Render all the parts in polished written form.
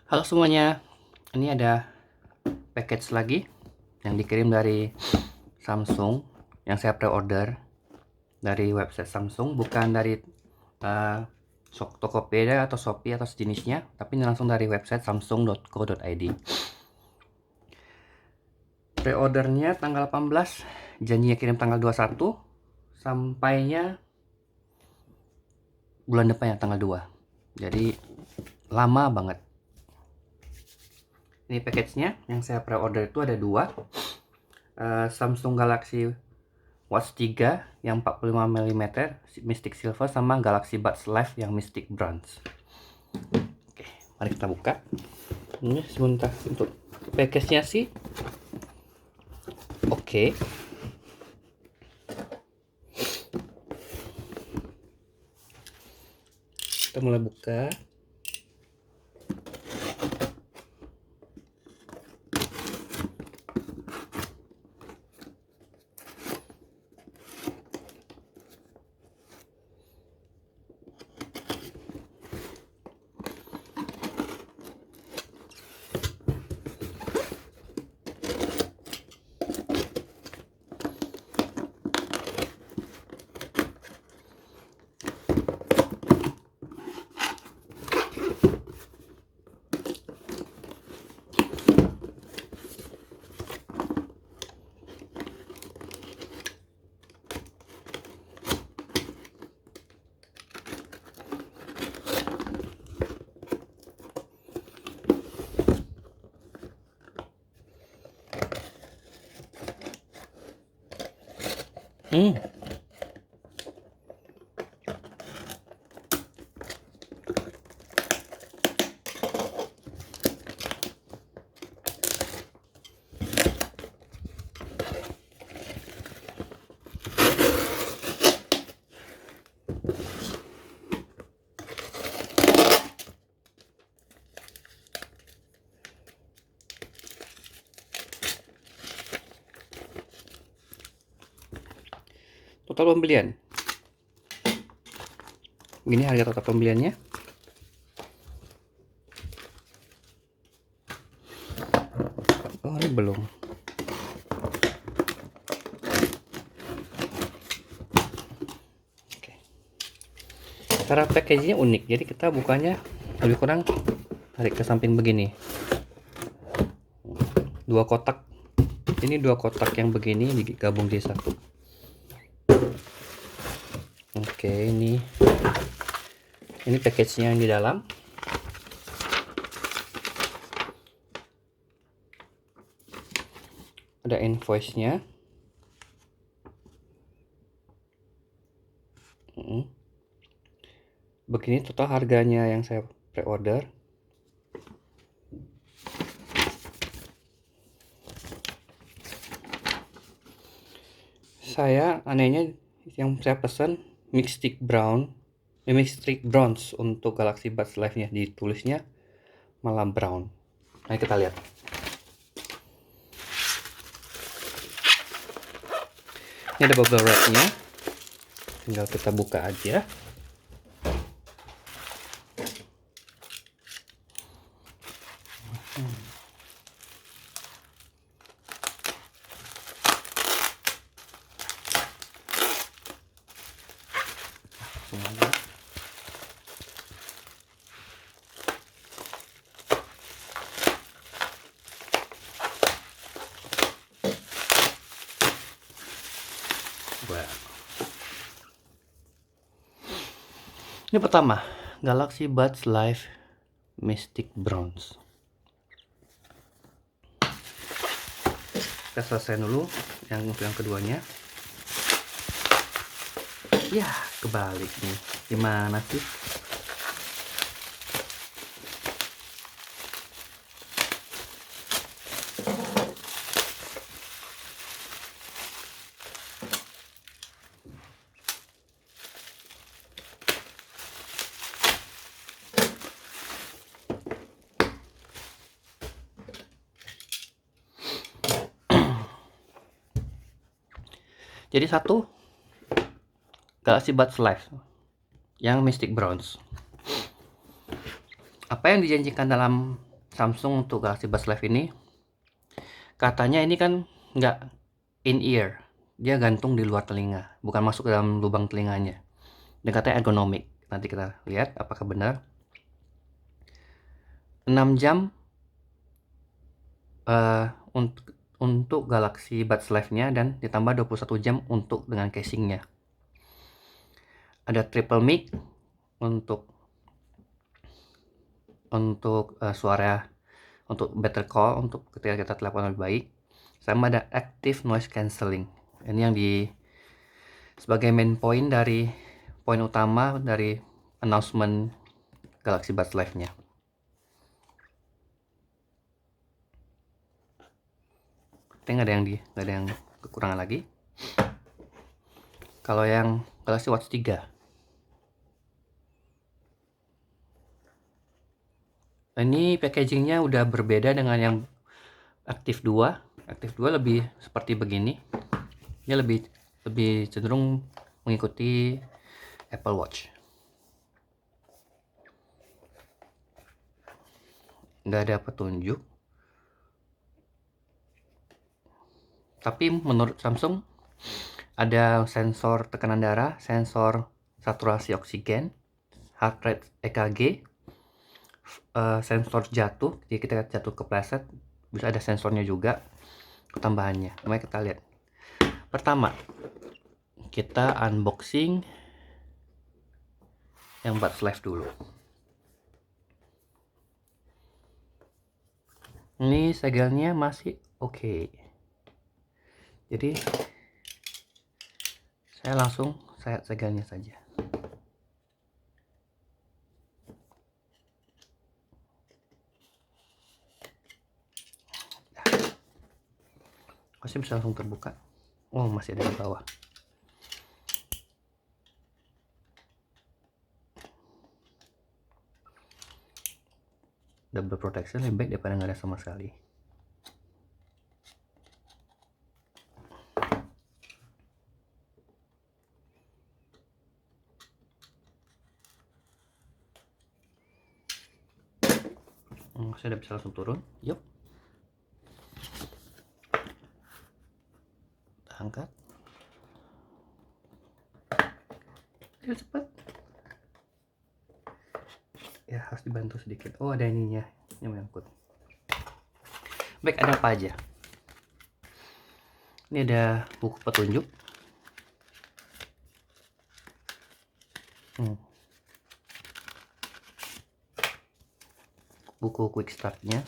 Halo semuanya, ini ada package lagi yang dikirim dari Samsung yang saya pre-order dari website Samsung, bukan dari Tokopedia atau Shopee atau sejenisnya, tapi ini langsung dari website samsung.co.id. Pre-ordernya tanggal 18, janjinya kirim tanggal 21, sampainya bulan depan ya tanggal 2. Jadi lama banget. Ini package-nya yang saya pre-order itu ada dua. Samsung Galaxy Watch 3 yang 45 mm Mystic Silver sama Galaxy Buds Live yang Mystic Bronze. Oke, mari kita buka. Ini sebentar untuk package-nya sih. Oke. Kita mulai buka. Total pembelian. Begini harga total pembeliannya. Oh, ini belum. Oke. Cara packagingnya unik. Jadi kita bukanya lebih kurang tarik ke samping begini. Dua kotak. Ini dua kotak yang begini digabung di satu. Oke, ini package-nya yang di dalam. Ada invoice-nya. Begini total harganya yang saya pre-order. Saya anehnya yang saya pesan Mystic Bronze untuk Galaxy Buds Live-nya, ditulisnya malah brown. Nah, kita lihat. Ini ada bubble wrap-nya. Tinggal kita buka aja. Semuanya. Ini pertama, Galaxy Buds Live Mystic Bronze. Kita selesai dulu yang keduanya. Ya, kebalik nih. Gimana sih? Jadi satu Galaxy Buds Live yang Mystic Bronze. Apa yang dijanjikan dalam Samsung untuk Galaxy Buds Live ini, katanya ini kan nggak in ear, dia gantung di luar telinga, bukan masuk ke dalam lubang telinganya. Dan katanya ergonomik. Nanti kita lihat apakah benar. 6 jam untuk Galaxy Buds Live-nya dan ditambah 21 jam untuk dengan casingnya. Ada triple mic untuk suara, untuk better call, untuk ketika kita telepon lebih baik. Sama ada active noise cancelling. Ini yang sebagai main point dari poin utama dari announcement Galaxy Buds Live-nya. Nggak ada yang kekurangan lagi. Kalau yang Galaxy Watch 3, ini packagingnya udah berbeda dengan yang Active 2. Active 2 lebih seperti begini. Dia lebih cenderung mengikuti Apple Watch. Nggak ada petunjuk. Tapi menurut Samsung ada sensor tekanan darah, sensor saturasi oksigen, heart rate EKG, sensor jatuh, jadi kita jatuh kepleset bisa ada sensornya juga tambahannya. Mari kita lihat. Pertama, kita unboxing yang Buds Live dulu. Ini segelnya masih oke. Jadi saya langsung segelnya saja. Masih bisa langsung terbuka. Oh, masih ada di bawah. Double protection lebih baik daripada nggak ada sama sekali. Saya udah bisa langsung turun. Yuk, angkat. Cepat. Ya, harus dibantu sedikit. Oh, ada ininya yang menyangkut. Baik, ada apa aja? Ini ada buku petunjuk. Buku quick start-nya.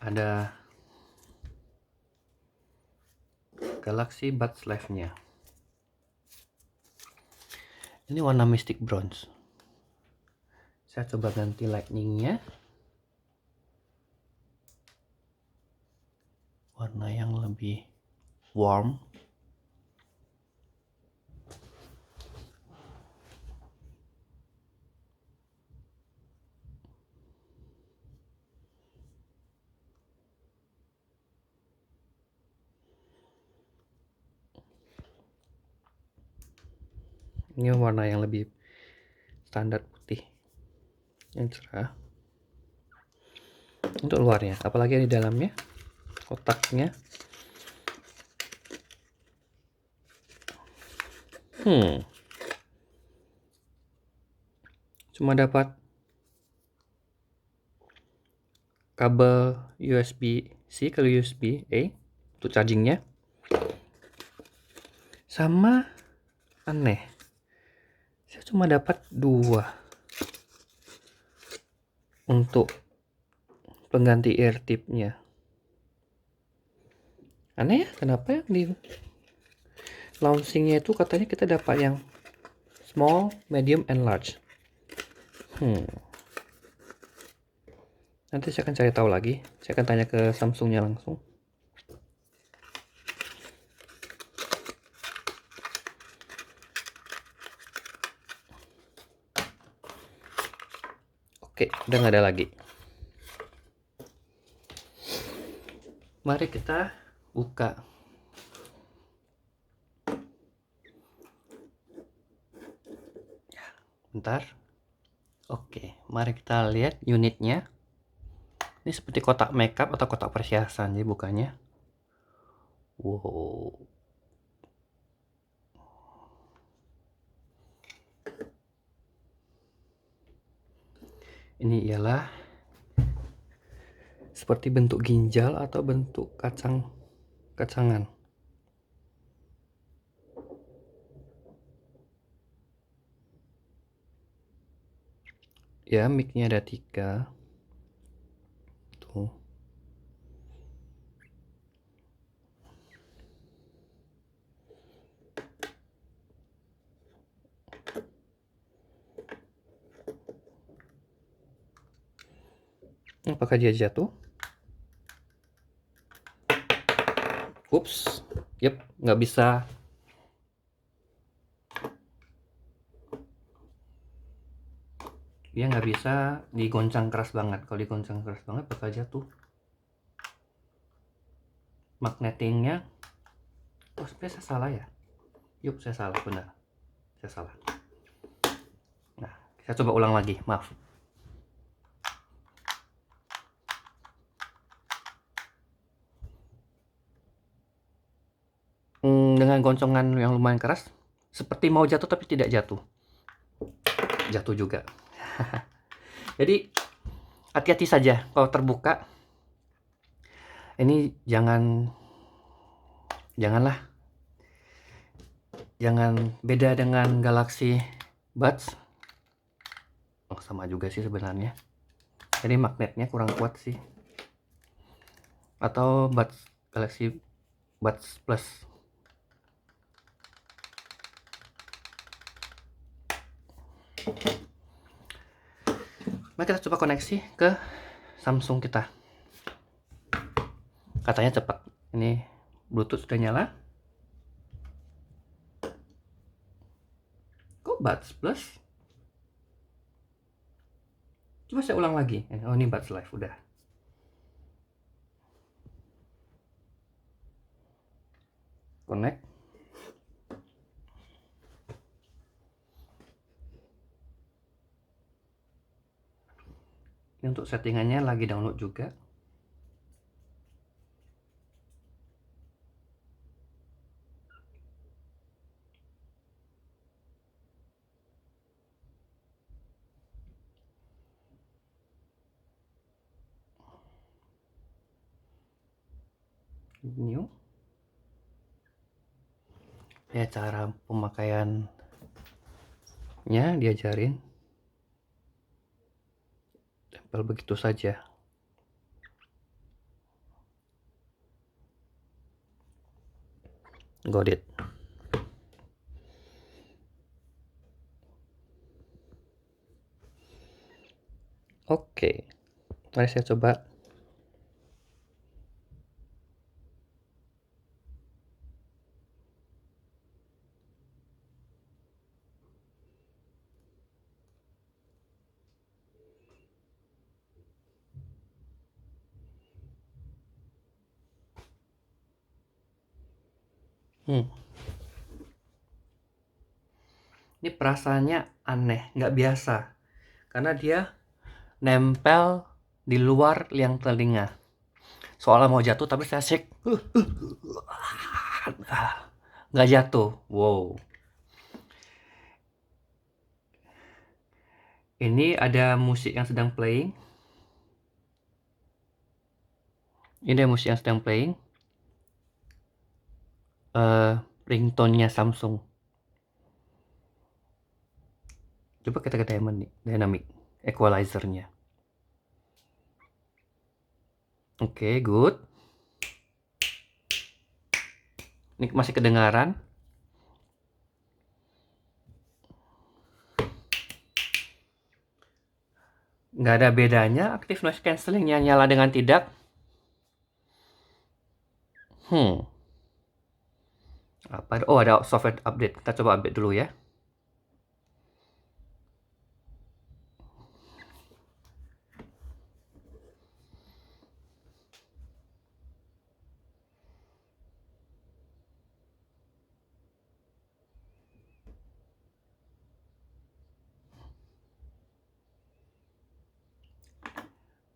Ada Galaxy Buds Live-nya. Ini warna Mystic Bronze. Saya coba ganti lightning-nya. Warna yang lebih warm. Ini warna yang lebih standar putih, yang cerah. Untuk luarnya, apalagi di dalamnya, kotaknya. Cuma dapat kabel USB-C ke USB-A untuk chargingnya. Sama aneh, saya cuma dapat 2 untuk pengganti ear tip-nya. Aneh ya, kenapa ya di launchingnya itu katanya kita dapat yang small, medium, and large. Nanti saya akan cari tahu lagi. Saya akan tanya ke Samsungnya langsung. Oke, udah nggak ada lagi. Mari kita buka. Bentar. Oke, mari kita lihat unitnya. Ini seperti kotak makeup atau kotak perhiasan, jadi bukannya. Wow. Ini ialah seperti bentuk ginjal atau bentuk kacangan. Ya, mic-nya ada 3. Tuh. Apakah dia jatuh? Ups, yep, nggak bisa. Dia nggak bisa digoncang keras banget. Kalau digoncang keras banget bakal jatuh. Magnetingnya, oh sebenarnya saya salah ya. Yup, saya salah, benar. Saya salah. Nah, saya coba ulang lagi, maaf. Dengan goncongan yang lumayan keras, seperti mau jatuh tapi tidak jatuh. Jatuh juga. Jadi hati-hati saja kalau terbuka. Ini janganlah, jangan beda dengan Galaxy Buds. Oh, sama juga sih sebenarnya. Jadi magnetnya kurang kuat sih. Atau Galaxy Buds Plus. Mari kita coba koneksi ke Samsung kita. Katanya cepat. Ini Bluetooth sudah nyala. Kok Buds Plus? Coba saya ulang lagi. Oh, ini Buds Live udah. Connect. Ini untuk settingannya lagi download juga. New. Ya, cara pemakaiannya diajarin. Tempel begitu saja. Got it. Oke. Mari saya coba. Ini perasaannya aneh, nggak biasa. Karena dia nempel di luar liang telinga. Soalnya mau jatuh tapi saya shake. Nggak jatuh. Wow. Ini ada musik yang sedang playing. Ini ada musik yang sedang playing. Ringtone-nya Samsung. Coba kita ke dynamic equalizer-nya. Oke, good. Ini masih kedengaran. Nggak ada bedanya active noise cancelling-nya nyala dengan tidak. Apa? Oh, ada software update. Kita coba update dulu ya.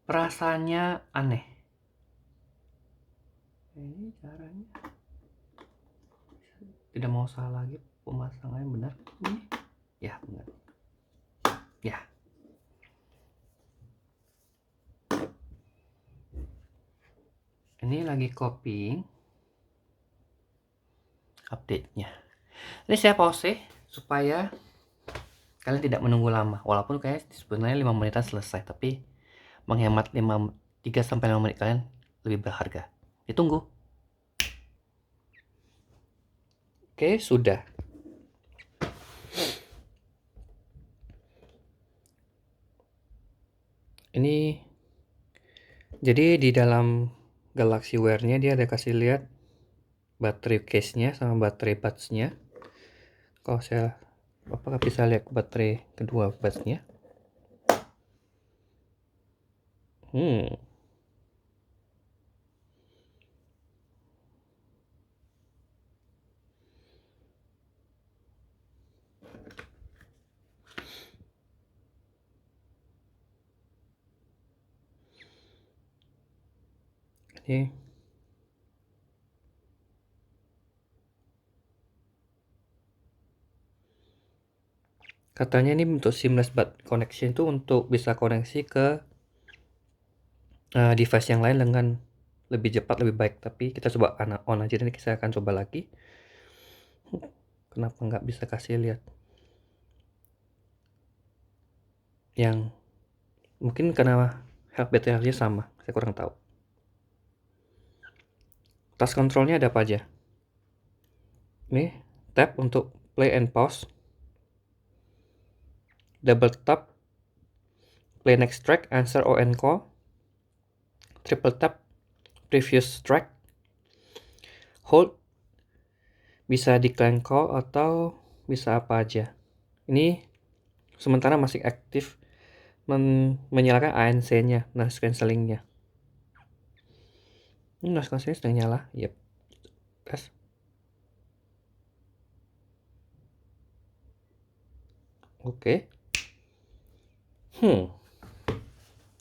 perasaannya aneh. Ini caranya tidak mau salah lagi pemasangannya benar. Ini ya benar. Ya. Ini lagi copying update-nya. Ini saya pause supaya kalian tidak menunggu lama. Walaupun kayak sebenarnya 5 menitan selesai, tapi menghemat 3-5 menit kalian lebih berharga. Ditunggu. Oke, sudah. Ini jadi di dalam Galaxy Wear-nya dia ada kasih lihat baterai case-nya sama baterai buds-nya. Kalau saya apakah bisa lihat baterai kedua buds-nya? Ini katanya ini untuk seamless bud connection itu untuk bisa koneksi ke device yang lain dengan lebih cepat, lebih baik. Tapi kita coba on aja, dan saya akan coba lagi. Kenapa nggak bisa kasih lihat? Yang mungkin karena battery health-nya sama, saya kurang tahu. Task control-nya ada apa aja? Nih, tap untuk play and pause. Double tap play next track, answer or encore. Triple tap previous track. Hold bisa decline call atau bisa apa aja. Ini sementara masih aktif menyalakan ANC-nya, noise cancelling-nya. Ini noise cancelling sedang nyala. Yep. Tes. Oke.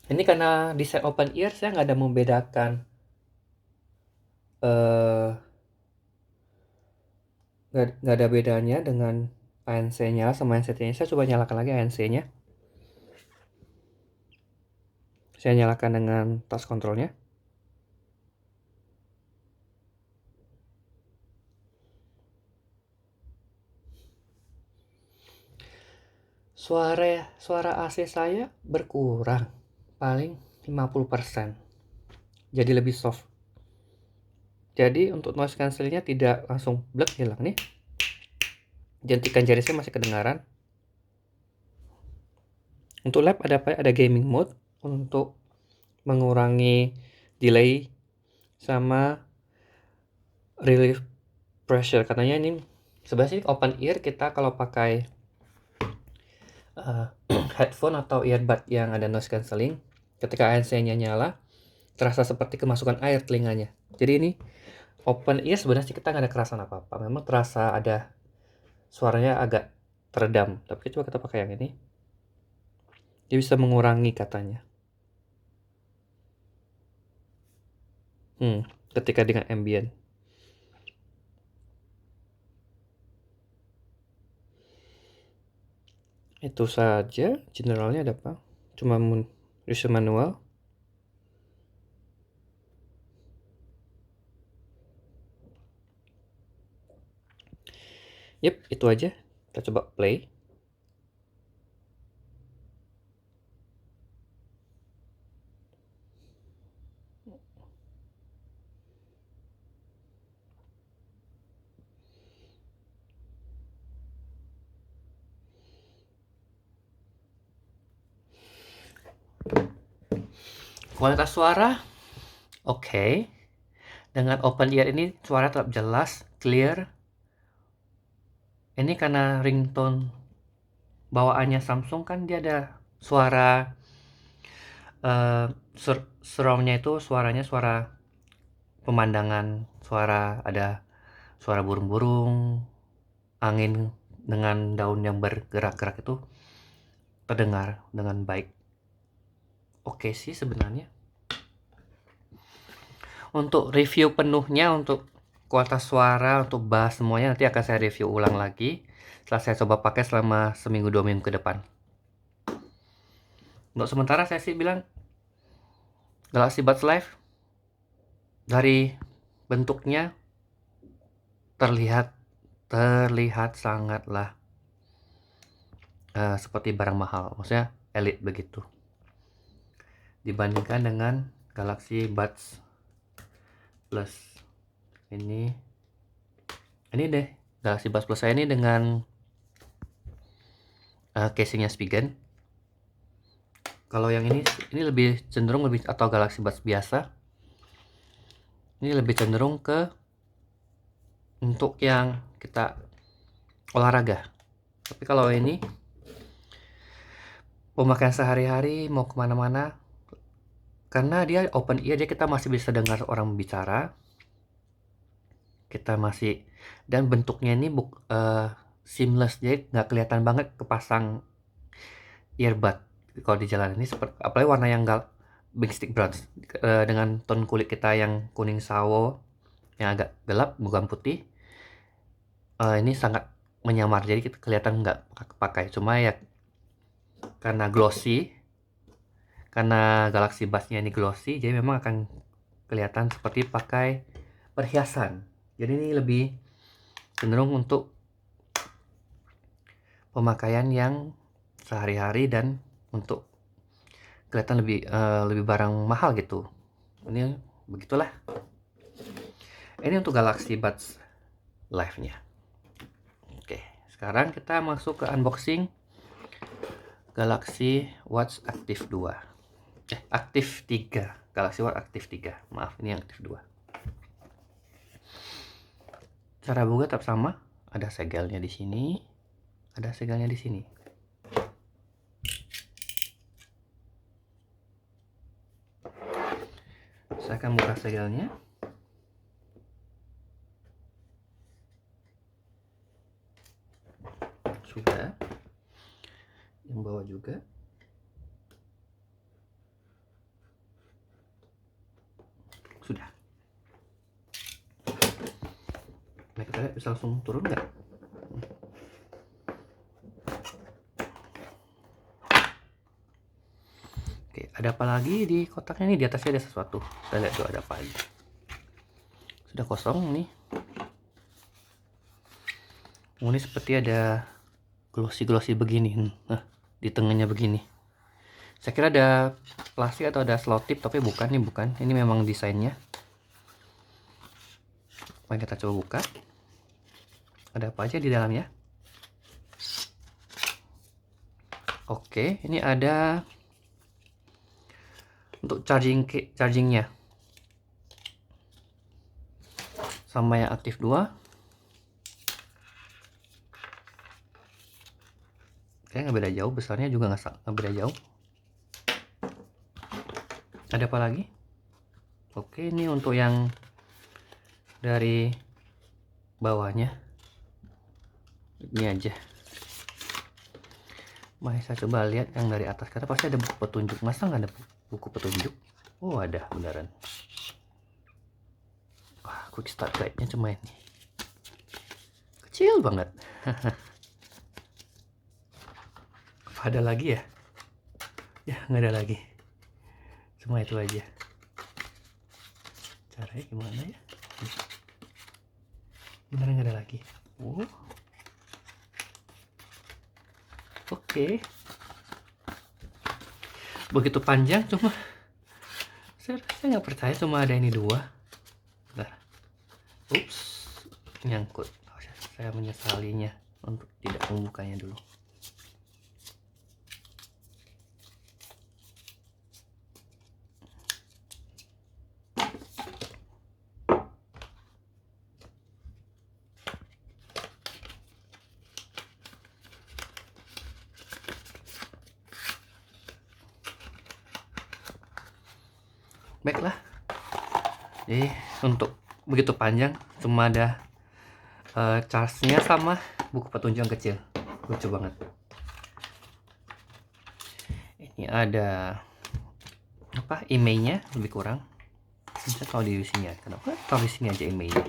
Ini karena desain open ear, saya nggak ada membedakan nggak ada bedanya dengan ANC-nya sama ANC-nya. Saya coba nyalakan lagi ANC-nya. Saya nyalakan dengan task control-nya. Suara AC saya berkurang, paling 50%. Jadi lebih soft. Jadi untuk noise cancel-nya tidak langsung blek hilang nih. Jentikan jari saya masih kedengaran. Untuk lab ada apa? Ada gaming mode untuk mengurangi delay sama relief pressure. Katanya ini sebenarnya open ear kita kalau pakai headphone atau earbud yang ada noise cancelling, ketika ANC-nya nyala terasa seperti kemasukan air telinganya. Jadi ini open ear sebenarnya kita nggak ada kerasan apa-apa. Memang terasa ada suaranya agak teredam. Tapi coba kita pakai yang ini. Dia bisa mengurangi katanya. Ketika dengan ambient. Itu saja. Generalnya ada apa? Cuma user manual. Yep, itu aja. Kita coba play. Kualitas suara oke. Dengan open ear ini suara tetap jelas, clear. Ini karena ringtone bawaannya Samsung kan dia ada suara surround-nya itu suaranya suara pemandangan, ada suara burung-burung, angin dengan daun yang bergerak-gerak itu terdengar dengan baik. oke sih sebenarnya. Untuk review penuhnya, untuk kualitas suara, untuk bass semuanya nanti akan saya review ulang lagi setelah saya coba pakai selama seminggu 2 minggu ke depan. Untuk sementara saya sih bilang Galaxy Buds Live dari bentuknya terlihat sangatlah seperti barang mahal, maksudnya elite begitu, dibandingkan dengan Galaxy Buds Plus. Ini deh Galaxy Buds Plus saya ini dengan casingnya Spigen. Kalau yang ini lebih cenderung atau Galaxy Buds biasa, ini lebih cenderung ke untuk yang kita olahraga. Tapi kalau ini pemakaian sehari-hari, mau kemana-mana, karena dia open ear, dia kita masih bisa dengar orang bicara, kita masih, dan bentuknya ini seamless, jadi nggak kelihatan banget kepasang earbud kalau di jalan ini, seperti apalagi warna yang Mystic Bronze dengan tone kulit kita yang kuning sawo yang agak gelap bukan putih, ini sangat menyamar, jadi kita kelihatan nggak pakai. Cuma ya karena Galaxy Buds-nya ini glossy, jadi memang akan kelihatan seperti pakai perhiasan. Jadi ini lebih cenderung untuk pemakaian yang sehari-hari dan untuk kelihatan lebih barang mahal gitu. Ini begitulah. Ini untuk Galaxy Buds Live-nya. Oke, sekarang kita masuk ke unboxing Galaxy Watch Active 2. Active 3. Galaxy Watch Active 3. Maaf, ini yang Active 2. Cara buka tetap sama, ada segelnya di sini, ada segelnya di sini. Saya akan buka segelnya. Sudah. Yang bawah juga. Sudah. Nah, kita lihat bisa langsung turun nggak? Oke, ada apa lagi di kotaknya nih? Di atasnya ada sesuatu. Kita lihat dulu ada apa lagi. Sudah kosong nih. Ini seperti ada glossy begini. Nah, di tengahnya begini. Saya kira ada plastik atau ada selotip, tapi bukan, nih bukan. Ini memang desainnya. Mari kita coba buka. Ada apa aja di dalamnya? Oke, ini ada untuk chargingnya. Sama yang Active 2. Kayaknya nggak beda jauh, besarnya juga nggak beda jauh. Ada apa lagi? Oke, ini untuk yang dari bawahnya. Ini aja. Mari saya coba lihat yang dari atas, karena pasti ada buku petunjuk. Masa nggak ada buku petunjuk? Oh, ada beneran. Wah, quick start guide-nya cuma ini. Kecil banget. Apa ada lagi ya? Ya, nggak ada lagi. Cuma itu aja. Caranya gimana ya? Beneran nggak ada lagi. Oke. Begitu panjang, cuma saya nggak percaya cuma ada ini 2. Nah, ups, nyangkut. Saya menyesalinya untuk tidak membukanya dulu. Baiklah, jadi untuk begitu panjang cuma ada charge-nya sama buku petunjuk yang kecil. Lucu banget. Ini ada IMEI-nya lebih kurang. Bisa tahu di sini ya. Kenapa tahu di sini aja IMEI-nya?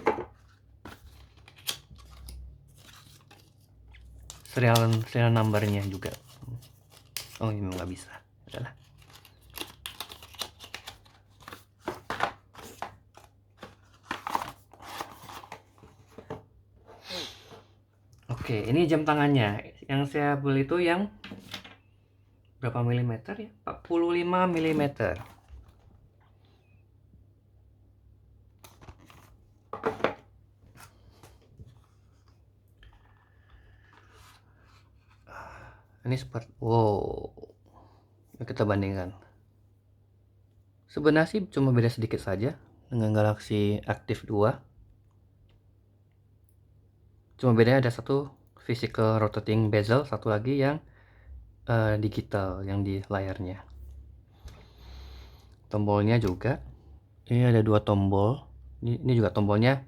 Serial numbernya juga. Oh, ini nggak bisa. Adalah. Oke, ini jam tangannya. Yang saya beli itu yang berapa milimeter ya? 45 milimeter. Ini seperti, wow, kita bandingkan. Sebenarnya sih cuma beda sedikit saja dengan Galaxy Active 2. Cuma bedanya ada satu physical rotating bezel, satu lagi yang digital yang di layarnya. Tombolnya juga, ini ada 2 tombol. Ini juga tombolnya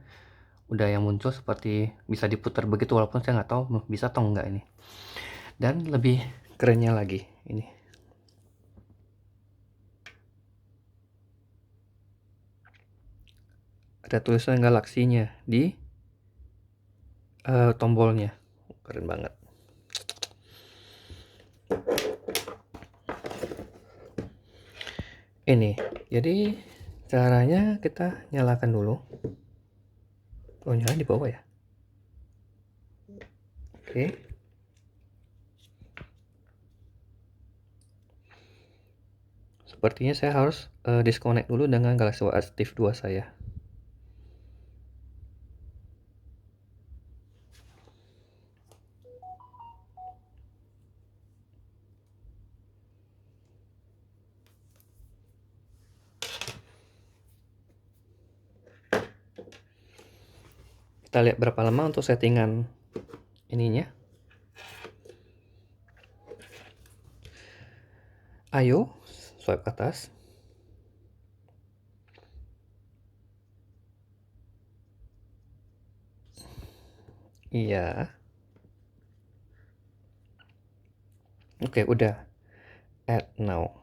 udah yang muncul seperti bisa diputar begitu, walaupun saya nggak tahu bisa atau enggak ini. Dan lebih kerennya lagi ini, ada tulisan galaksinya di tombolnya. Keren banget. Ini jadi caranya kita nyalakan dulu. Oh, nyala di bawah ya. Oke. Sepertinya saya harus disconnect dulu dengan Galaxy Watch Active 2 saya. Kita lihat berapa lama untuk settingan ininya. Ayo, swipe ke atas. Iya. Oke, udah. Add now.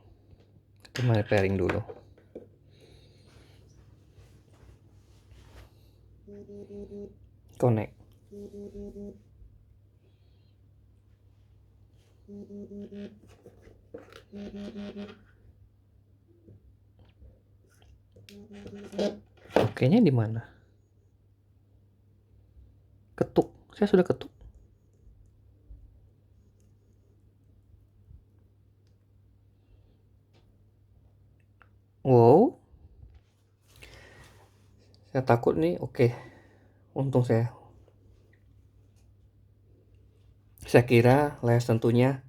Kita mulai pairing dulu. Connect. Oke-nya di mana? Ketuk. Saya sudah ketuk. Wow. Saya takut nih. Oke. Untung saya kira layar sentuhnya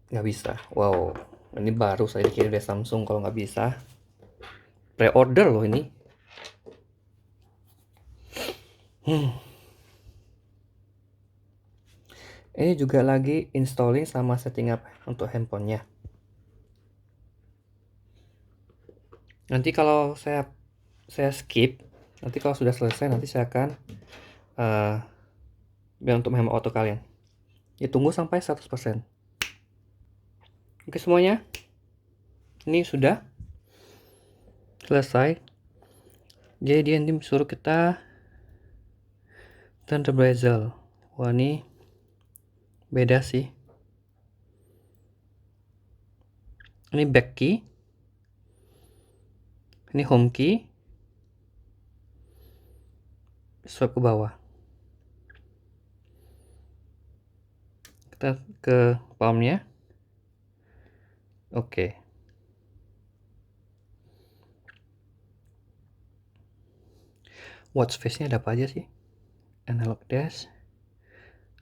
nggak bisa. Wow, ini baru saya dikirim dari Samsung kalau nggak bisa. Pre-order loh ini. Ini juga lagi installing sama setting up untuk handphonenya. Nanti kalau saya skip, nanti kalau sudah selesai nanti saya akan biar untuk menghemat waktu kalian. Ya tunggu sampai 100%. Oke semuanya, ini sudah selesai. Jadi dia nanti suruh kita turn the bezel. Wah ini beda sih. Ini back key, ini home key, swipe ke bawah. Kita ke palmnya. Oke. Watch face-nya ada apa aja sih? Analog dash,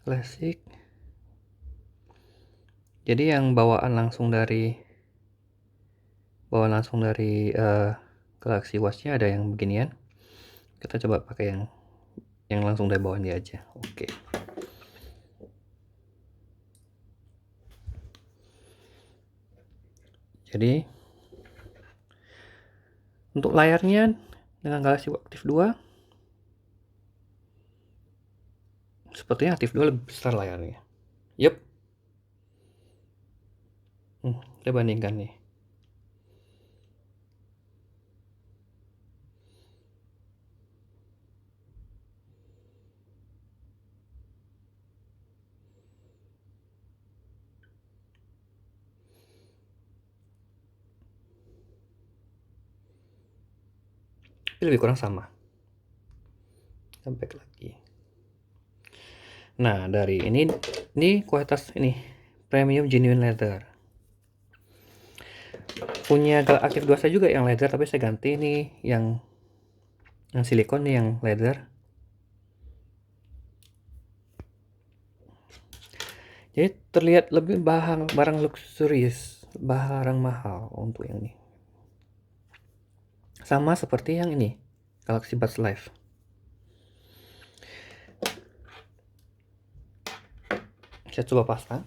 classic. Jadi yang bawaan langsung dari Galaxy Watch-nya ada yang beginian. Kita coba pakai yang langsung dari bawaan dia aja. Oke. Jadi untuk layarnya dengan Galaxy Watch Active 2 sepertinya Active 2 lebih besar layarnya. Yup. Kita bandingkan nih. Ini lebih kurang sama. Sampai lagi. Nah, dari ini kualitas ini premium genuine leather. Punya Active 2 saya juga yang leather, tapi saya ganti nih yang silikon nih, yang leather. Jadi terlihat lebih barang luxurious, barang mahal untuk yang ini. Sama seperti yang ini, Galaxy Buds Live. Saya coba pasang.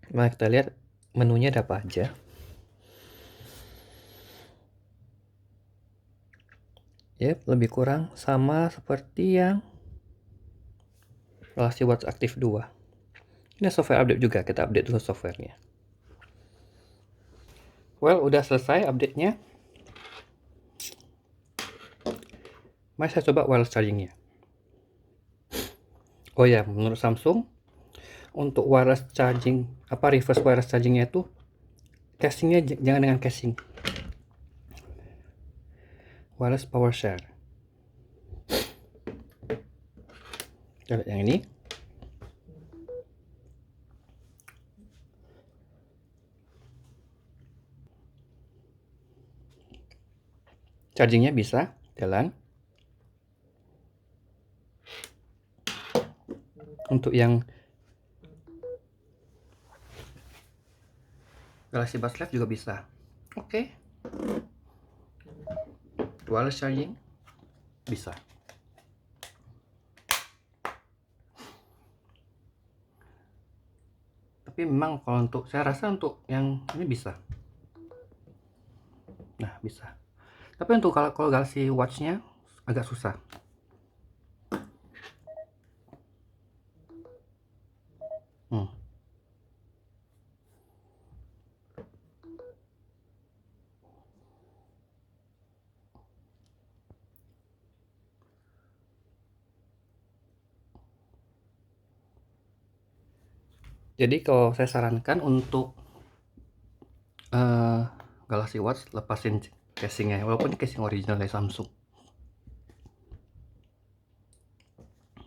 Mari kita lihat menunya ada apa aja. Yep, lebih kurang sama seperti yang Galaxy Watch Active 2. Ini software update juga, kita update dulu softwarenya. Well, udah selesai update-nya. Mari saya coba wireless charging-nya. Oh ya, menurut Samsung, untuk wireless charging, reverse wireless charging-nya itu, casingnya jangan dengan casing wireless power share. Kita lihat yang ini. Chargingnya bisa jalan. Untuk yang Galaxy Buds Live juga bisa. Oke. Wireless charging bisa. Tapi memang kalau untuk, saya rasa untuk yang ini bisa. Nah, bisa. Tapi untuk kalau Galaxy Watch-nya agak susah. Jadi kalau saya sarankan untuk Galaxy Watch, lepasin casingnya, walaupun ini casing original dari Samsung.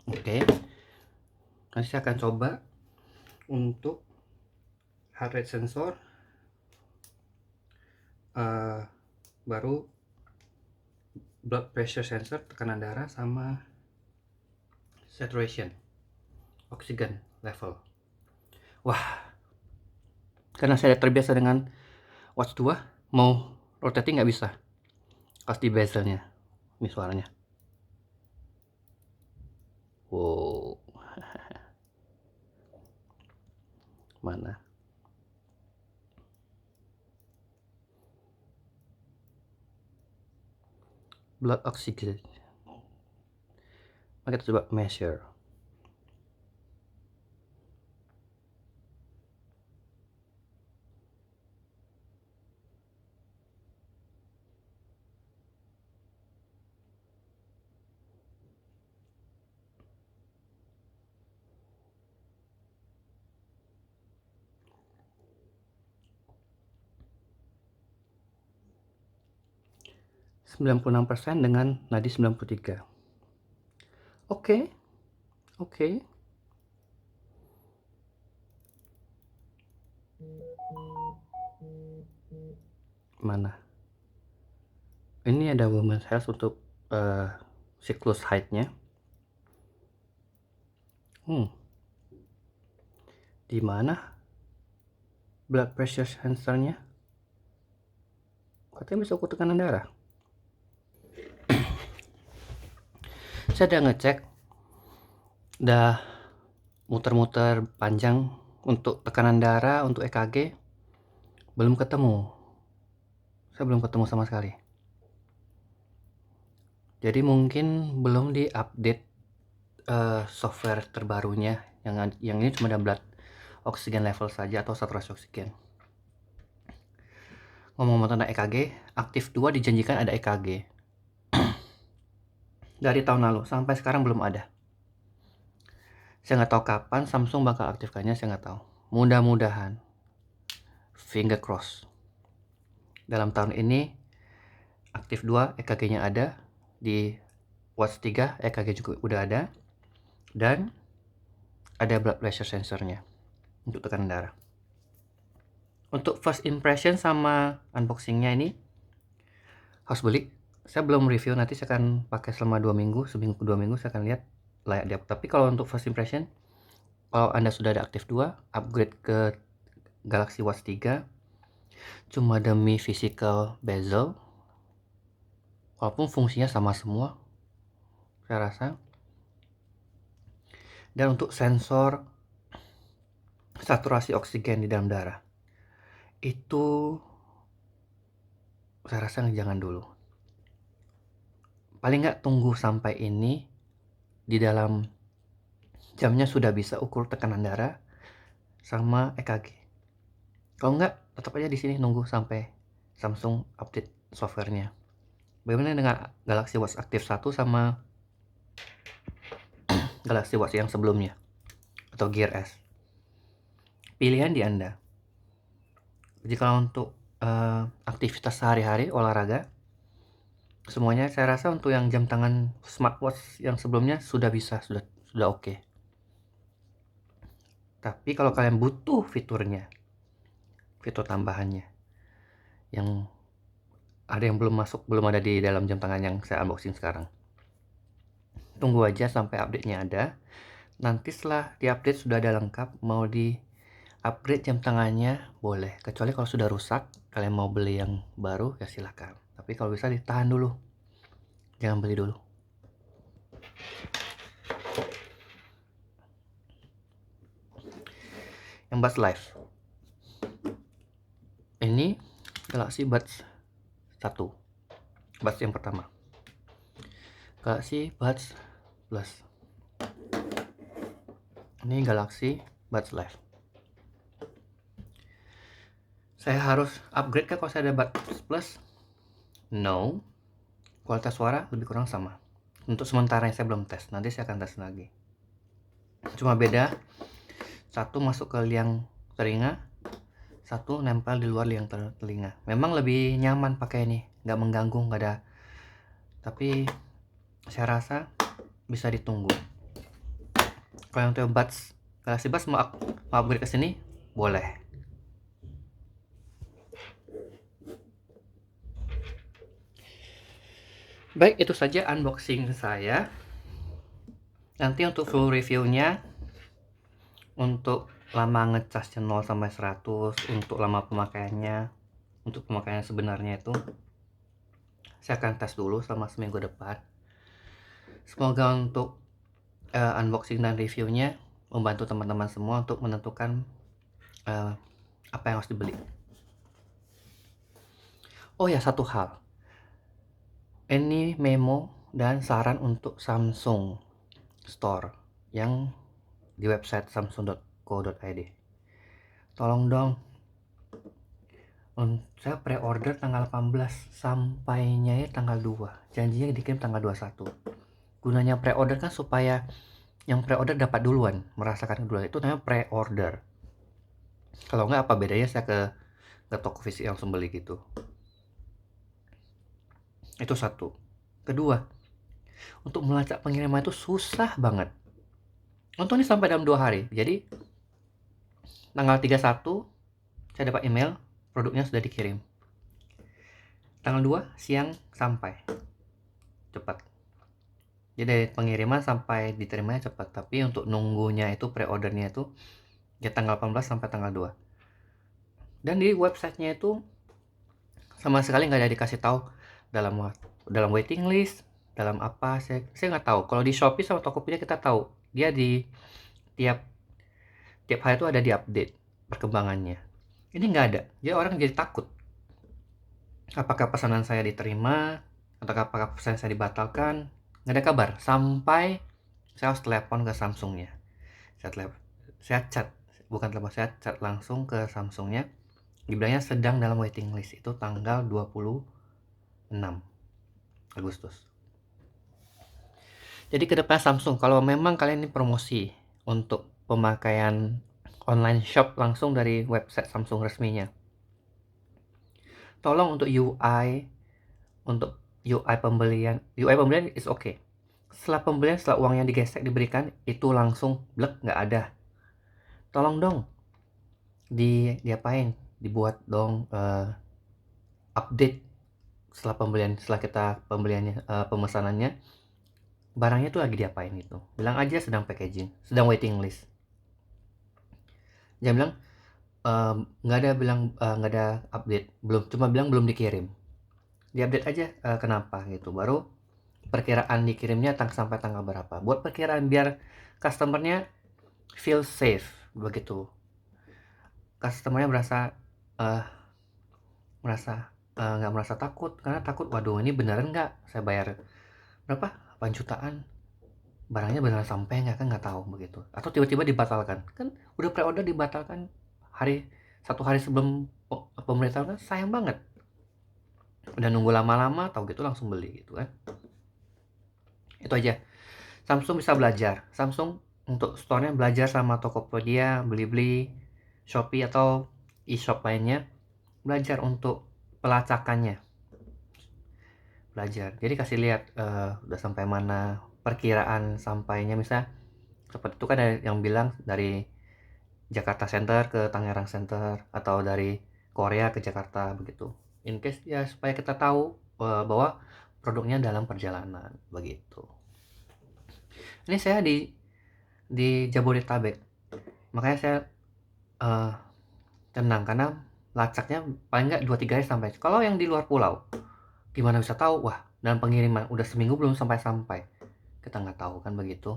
Oke. Nanti saya akan coba untuk heart rate sensor, baru blood pressure sensor, tekanan darah, sama saturation, oksigen level. Wah, karena saya terbiasa dengan Watch 2, mau rotating nggak bisa. Pas di bezelnya, ini suaranya. Wow. Mana? Blood oxygen. Mari kita coba measure. %96 dengan nadi 93. Oke. Mana? Ini ada women's health untuk siklus haidnya. Di mana? blood pressure sensornya katanya bisa ukur tekanan darah. Saya udah ngecek, udah muter-muter panjang untuk tekanan darah, untuk EKG, belum ketemu. Saya belum ketemu sama sekali. Jadi mungkin belum di-update software terbarunya. Yang ini cuma ada blood oksigen level saja atau saturasi oksigen. Ngomong-ngomong tentang EKG, aktif 2 dijanjikan ada EKG. Dari tahun lalu sampai sekarang belum ada. Saya nggak tahu kapan Samsung bakal aktifkannya, saya nggak tahu. Mudah-mudahan, finger cross, dalam tahun ini aktif 2 EKG-nya ada, di Watch 3 EKG juga udah ada, dan ada blood pressure sensornya untuk tekanan darah. Untuk first impression sama unboxingnya ini harus beli. Saya belum review, nanti saya akan pakai selama 2 minggu, seminggu 2 minggu saya akan lihat layak dia. Tapi kalau untuk first impression, kalau Anda sudah ada aktif 2, upgrade ke Galaxy Watch 3 cuma demi physical bezel, walaupun fungsinya sama semua saya rasa. Dan untuk sensor saturasi oksigen di dalam darah, itu saya rasa jangan dulu. Paling nggak tunggu sampai ini di dalam jamnya sudah bisa ukur tekanan darah sama EKG. Kalau nggak, tetap aja di sini nunggu sampai Samsung update softwarenya. Bagaimana dengan Galaxy Watch Active 1 sama Galaxy Watch yang sebelumnya atau Gear S? Pilihan di Anda. Jadi kalau untuk aktivitas sehari-hari, olahraga, semuanya saya rasa untuk yang jam tangan smartwatch yang sebelumnya sudah bisa, sudah oke. Tapi kalau kalian butuh fiturnya, fitur tambahannya, yang ada yang belum masuk, belum ada di dalam jam tangan yang saya unboxing sekarang, tunggu aja sampai update-nya ada. Nanti setelah di-update sudah ada lengkap, mau di-upgrade jam tangannya boleh. Kecuali kalau sudah rusak, kalian mau beli yang baru ya silahkan. Tapi kalau bisa ditahan dulu, jangan beli dulu. Yang Buds Live, ini Galaxy Buds 1, Buds yang pertama, Galaxy Buds Plus. Ini Galaxy Buds Live. Saya harus upgrade kan kalau saya ada Buds Plus? No. Kualitas suara lebih kurang sama. Untuk sementara saya belum tes, nanti saya akan tes lagi. Cuma beda, satu masuk ke liang telinga, satu nempel di luar liang telinga. Memang lebih nyaman pakai ini, nggak mengganggu, nggak ada. Tapi saya rasa bisa ditunggu. Kalau yang untuk Buds Galaxy Buds mau upgrade ke sini, boleh. Baik, itu saja unboxing saya. Nanti untuk full reviewnya, untuk lama ngecasnya 0 sampai 100, untuk lama pemakaiannya, untuk pemakaian sebenarnya itu saya akan tes dulu selama seminggu depan. Semoga untuk unboxing dan reviewnya membantu teman-teman semua untuk menentukan apa yang harus dibeli. Oh ya, satu hal, ini memo dan saran untuk Samsung Store yang di website samsung.co.id. Tolong dong, saya pre-order tanggal 18, sampainya ya tanggal 2, janjinya dikirim tanggal 21. Gunanya pre-order kan supaya yang pre-order dapat duluan, merasakan duluan, itu namanya pre-order. Kalau nggak, apa bedanya saya ke toko fisik yang langsung beli gitu. Itu satu. Kedua, untuk melacak pengiriman itu susah banget. Untuk ini sampai dalam 2 hari. Jadi tanggal 31 saya dapat email produknya sudah dikirim. Tanggal 2 siang sampai. Cepat. Jadi pengiriman sampai diterimanya cepat, tapi untuk nunggunya itu pre-ordernya itu ya tanggal 18 sampai tanggal 2. Dan di websitenya itu sama sekali nggak ada dikasih tahu dalam waiting list, dalam apa, saya nggak tahu. Kalau di Shopee sama Tokopedia kita tahu, dia di tiap tiap hari itu ada di update perkembangannya. Ini nggak ada, jadi orang jadi takut. Apakah pesanan saya diterima, atau apakah pesanan saya dibatalkan? Nggak ada kabar, sampai saya harus telepon ke Samsungnya. Saya chat, bukan telepon, saya chat langsung ke Samsungnya. Dibilangnya sedang dalam waiting list, itu tanggal 26 Agustus. Jadi ke depan Samsung, kalau memang kalian ini promosi untuk pemakaian online shop langsung dari website Samsung resminya, tolong untuk UI pembelian is okay. Setelah pembelian, setelah uangnya digesek diberikan, itu langsung blek, nggak ada. Tolong dong diapain, dibuat dong update setelah pembeliannya, pemesanannya, barangnya tuh lagi diapain gitu. Bilang aja sedang packaging, sedang waiting list. Jangan bilang nggak ada update, cuma bilang belum dikirim. Diupdate aja kenapa gitu, baru perkiraan dikirimnya sampai tanggal berapa. Buat perkiraan biar customernya feel safe begitu. Customernya nggak merasa takut, karena takut, waduh ini beneran nggak saya bayar berapa 8 jutaan, barangnya beneran sampai nggak, kan nggak tahu begitu. Atau tiba-tiba dibatalkan, kan udah pre-order dibatalkan satu hari sebelum pemberitahuan, kan sayang banget. Udah nunggu lama-lama, tahu gitu langsung beli gitu kan. Itu aja. Samsung bisa belajar. Samsung untuk store-nya belajar sama Tokopedia, Blibli, Shopee atau e-shop lainnya. Belajar untuk pelacakannya. Belajar. Jadi kasih lihat udah sampai mana, perkiraan sampainya. Misal seperti itu kan ada yang bilang dari Jakarta Center ke Tangerang Center, atau dari Korea ke Jakarta begitu. In case ya supaya kita tahu bahwa produknya dalam perjalanan begitu. Ini saya di Jabodetabek, makanya saya tenang karena lacaknya paling nggak 2-3 hari sampai. Kalau yang di luar pulau, gimana bisa tahu? Wah, dalam pengiriman udah seminggu belum sampai, kita nggak tahu kan begitu.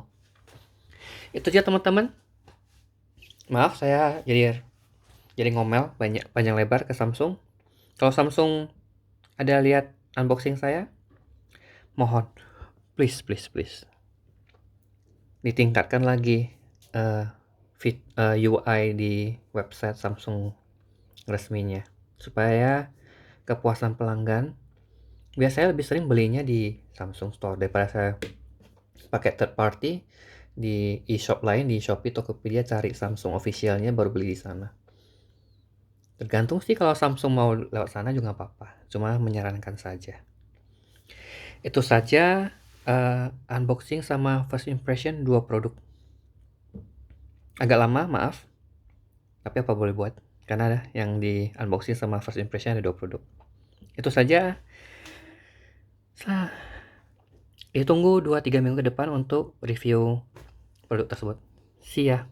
Itu aja teman-teman. Maaf saya jadi ngomel panjang lebar ke Samsung. Kalau Samsung ada lihat unboxing saya, mohon please ditingkatkan lagi UI di website Samsung resminya, supaya kepuasan pelanggan. Biasanya lebih sering belinya di Samsung Store daripada saya pakai third party di e-shop lain, di Shopee, Tokopedia, cari Samsung officialnya baru beli di sana. Tergantung sih, kalau Samsung mau lewat sana juga nggak apa-apa, cuma menyarankan saja. Itu saja unboxing sama first impression 2 produk. Agak lama, maaf, tapi apa boleh buat, karena ada yang di unboxing sama first impression ada 2 produk. Itu saja. Tunggu 2-3 minggu ke depan untuk review produk tersebut. See ya.